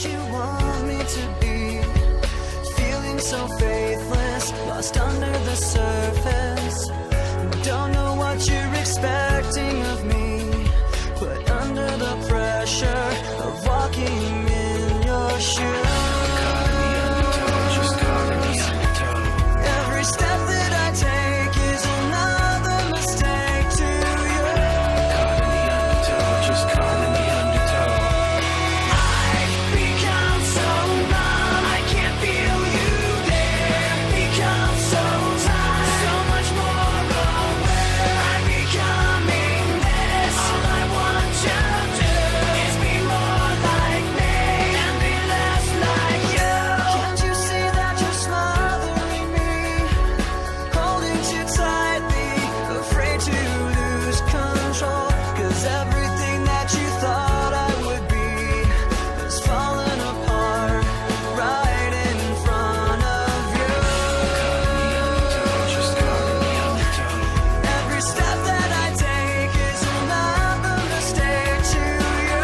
what you want me to be, feeling so faithless, lost under the surface. Don't know what you're expecting of me, put under the pressure of walking in your shoes. Every step that I take is another mistake to you. Just caught in the undertow. I've become so numb, I can't feel you there. Become so tired, so much more aware. I'm becoming this. All I want you to do is be more like me and be less like you. Can't you see that you're smothering me, holding too tightly, afraid to lose control? 'Cause everything that you thought I would be has fallen apart right in front of you. Every step that I take is another mistake to you.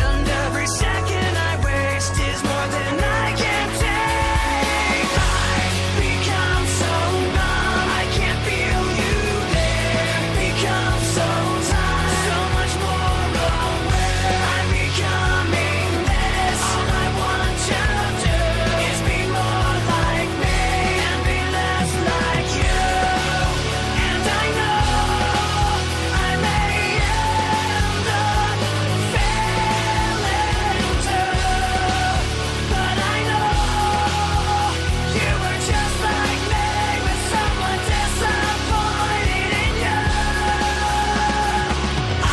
And every second I waste is more than I can take. I've become so numb, I can't feel you there. Become so tired, so much more aware. I'm becoming this. All I want you to do is be more like me and be less like you. And I know I may end up failing too, but I know you were just like me, with someone disappointed in you.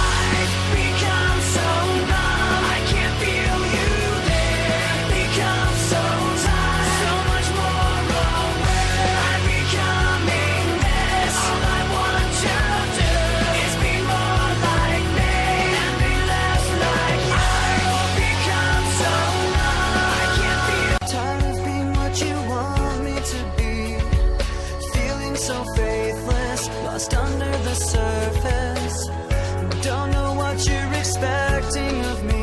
I've become so numb, I can't feel you there. Become so tired, so much more aware. I'm becoming this. All I want you to do is be more like me and be less like you. I've become so numb, I can't feel. Tired of being what you want me to be, feeling so faithless, lost under the surface. Don't know what you're expecting of me,